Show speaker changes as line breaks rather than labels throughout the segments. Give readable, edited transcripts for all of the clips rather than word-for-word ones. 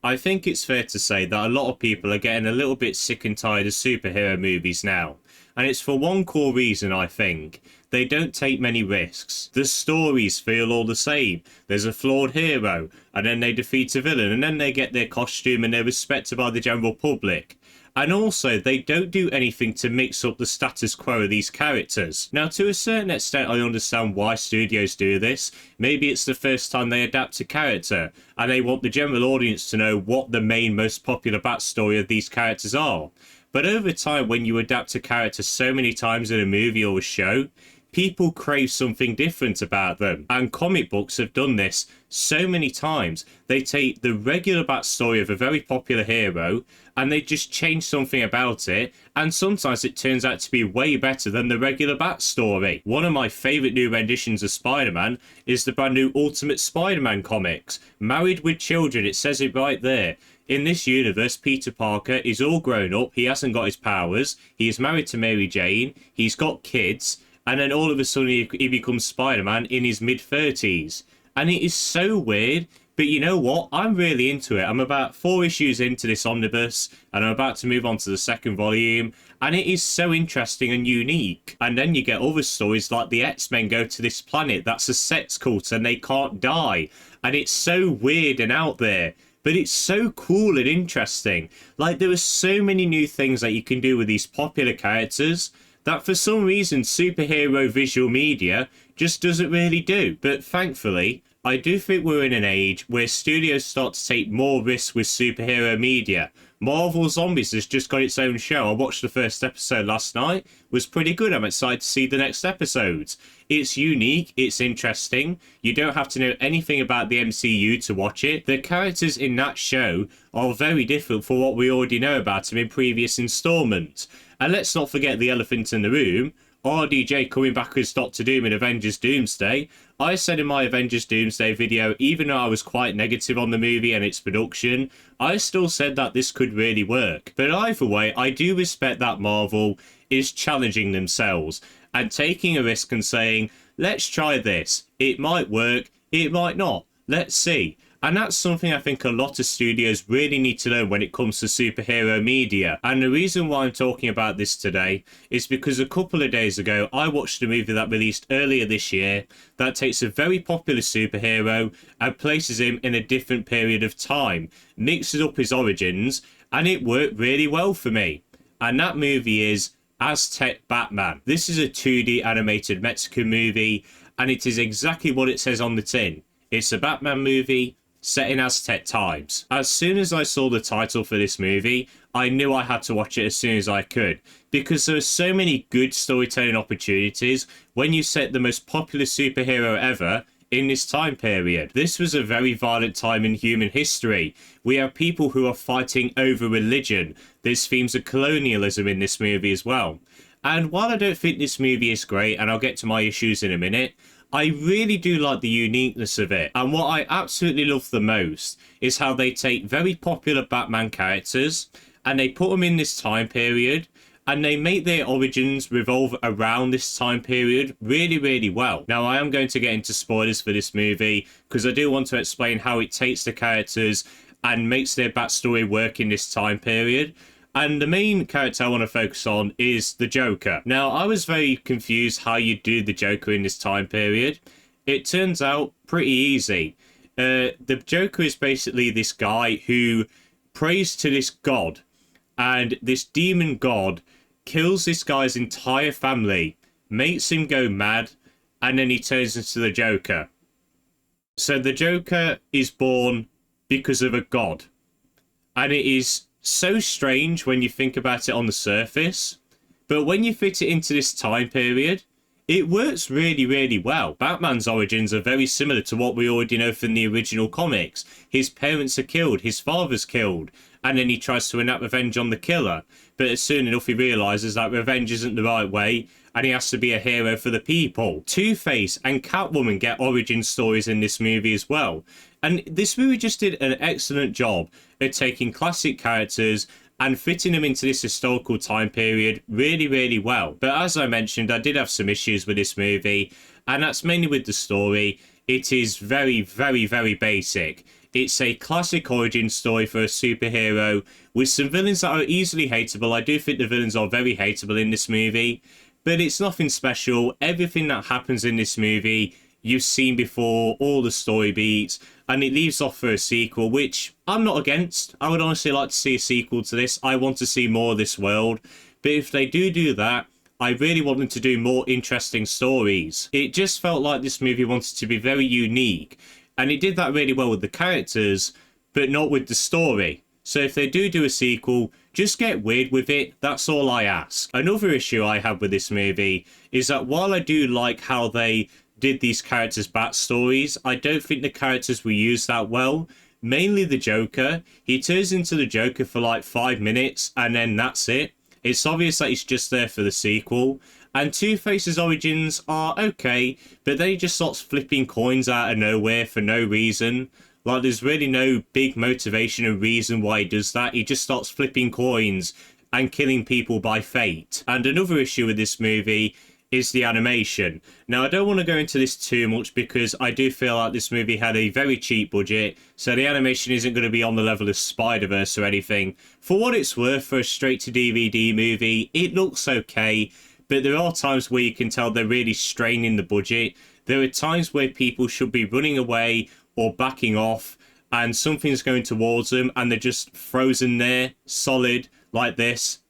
I think it's fair to say that a lot of people are getting a little bit sick and tired of superhero movies now. And it's for one core reason, I think. They don't take many risks. The stories feel all the same. There's a flawed hero, and then they defeat a villain, and then they get their costume and they're respected by the general public. And also, they don't do anything to mix up the status quo of these characters. Now, to a certain extent, I understand why studios do this. Maybe it's the first time they adapt a character, and they want the general audience to know what the main, most popular backstory of these characters are. But over time, when you adapt a character so many times in a movie or a show, people crave something different about them. And comic books have done this so many times. They take the regular backstory of a very popular hero and they just change something about it, and sometimes it turns out to be way better than the regular backstory. One of my favourite new renditions of Spider-Man is the brand new Ultimate Spider-Man comics. Married with Children, it says it right there. In this universe, Peter Parker is all grown up, he hasn't got his powers, he is married to Mary Jane, he's got kids, and then all of a sudden he becomes Spider-Man in his mid-30s. And it is so weird, but you know what? I'm really into it. I'm about 4 issues into this omnibus, and I'm about to move on to the second volume, and it is so interesting and unique. And then you get other stories like the X-Men go to this planet that's a sex cult and they can't die. And it's so weird and out there, but it's so cool and interesting. Like, there are so many new things that you can do with these popular characters that for some reason superhero visual media just doesn't really do. But thankfully, I do think we're in an age where studios start to take more risks with superhero media. Marvel Zombies has just got its own show. I watched the first episode last night. It was pretty good. I'm excited to see the next episodes. It's unique. It's interesting. You don't have to know anything about the MCU to watch it. The characters in that show are very different from what we already know about them in previous installments. And let's not forget the elephant in the room. RDJ coming back as Doctor Doom in Avengers Doomsday. I said in my Avengers Doomsday video, even though I was quite negative on the movie and its production, I still said that this could really work. But either way, I do respect that Marvel is challenging themselves and taking a risk and saying, let's try this. It might work, it might not. Let's see. And that's something I think a lot of studios really need to learn when it comes to superhero media. And the reason why I'm talking about this today is because a couple of days ago, I watched a movie that released earlier this year that takes a very popular superhero and places him in a different period of time, mixes up his origins, and it worked really well for me. And that movie is Aztec Batman. This is a 2D animated Mexican movie, and it is exactly what it says on the tin. It's a Batman movie set in Aztec times. As soon as I saw the title for this movie, I knew I had to watch it as soon as I could, because there are so many good storytelling opportunities when you set the most popular superhero ever in this time period. This was a very violent time in human history. We have people who are fighting over religion. There's themes of colonialism in this movie as well. And while I don't think this movie is great, and I'll get to my issues in a minute, I really do like the uniqueness of it. And what I absolutely love the most is how they take very popular Batman characters and they put them in this time period and they make their origins revolve around this time period really, really well. Now, I am going to get into spoilers for this movie because I do want to explain how it takes the characters and makes their backstory work in this time period. And the main character I want to focus on is the Joker. Now, I was very confused how you do the Joker in this time period. It turns out pretty easy. The Joker is basically this guy who prays to this god. And this demon god kills this guy's entire family, makes him go mad, and then he turns into the Joker. So the Joker is born because of a god. And it is so strange when you think about it on the surface, but when you fit it into this time period, it works really, really well. Batman's origins are very similar to what we already know from the original comics. His parents are killed, his father's killed, and then he tries to enact revenge on the killer. But as soon enough he realises that revenge isn't the right way, and he has to be a hero for the people. Two-Face and Catwoman get origin stories in this movie as well. And this movie just did an excellent job at taking classic characters and fitting them into this historical time period really, really well. But as I mentioned, I did have some issues with this movie, and that's mainly with the story. It is very, very, very basic. It's a classic origin story for a superhero with some villains that are easily hateable. I do think the villains are very hateable in this movie, but it's nothing special. Everything that happens in this movie you've seen before, all the story beats, and it leaves off for a sequel, which I'm not against. I would honestly like to see a sequel to this. I want to see more of this world, but if they do that, I really want them to do more interesting stories. It just felt like this movie wanted to be very unique, and it did that really well with the characters, but not with the story. So if they do a sequel, just get weird with it. That's all I ask. Another issue I have with this movie is that while I do like how they did these characters' backstories, I don't think the characters were used that well. Mainly the Joker. He turns into the Joker for like 5 minutes and then that's it. It's obvious that he's just there for the sequel. And Two-Face's origins are okay, but then he just starts flipping coins out of nowhere for no reason. Like, there's really no big motivation or reason why he does that. He just starts flipping coins and killing people by fate. And another issue with this movie is the animation. Now, I don't want to go into this too much because I do feel like this movie had a very cheap budget, so the animation isn't going to be on the level of Spider-Verse or anything. For what it's worth, for a straight-to-DVD movie, it looks okay, but there are times where you can tell they're really straining the budget. There are times where people should be running away or backing off, and something's going towards them, and they're just frozen there, solid, like this.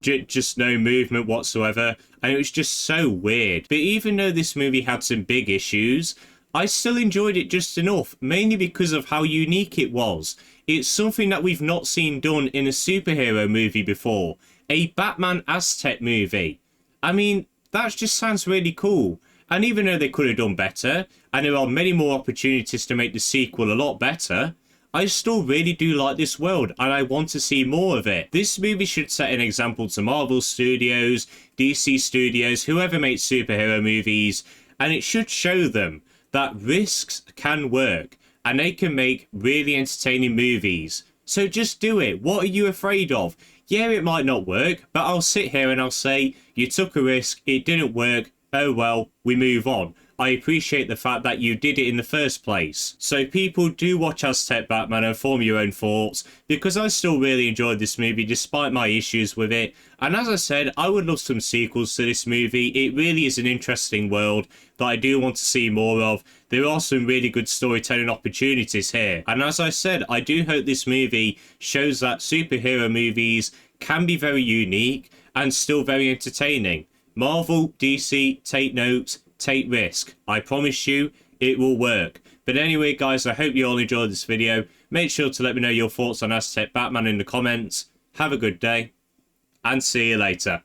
Just no movement whatsoever, and it was just so weird. But even though this movie had some big issues, I still enjoyed it just enough, mainly because of how unique it was. It's something that we've not seen done in a superhero movie before. A Batman Aztec movie. I mean, that just sounds really cool. And even though they could have done better, and there are many more opportunities to make the sequel a lot better, I still really do like this world, and I want to see more of it. This movie should set an example to Marvel Studios, DC Studios, whoever makes superhero movies, and it should show them that risks can work, and they can make really entertaining movies. So just do it. What are you afraid of? Yeah, it might not work, but I'll sit here and I'll say, you took a risk, it didn't work, oh well, we move on. I appreciate the fact that you did it in the first place. So people, do watch Aztec Batman and form your own thoughts, because I still really enjoyed this movie despite my issues with it. And as I said, I would love some sequels to this movie. It really is an interesting world that I do want to see more of. There are some really good storytelling opportunities here. And as I said, I do hope this movie shows that superhero movies can be very unique and still very entertaining. Marvel, DC, take notes. Take risk. I promise you it will work. But anyway, guys, I hope you all enjoyed this video. Make sure to let me know your thoughts on Aztec Batman in the comments. Have a good day, and see you later.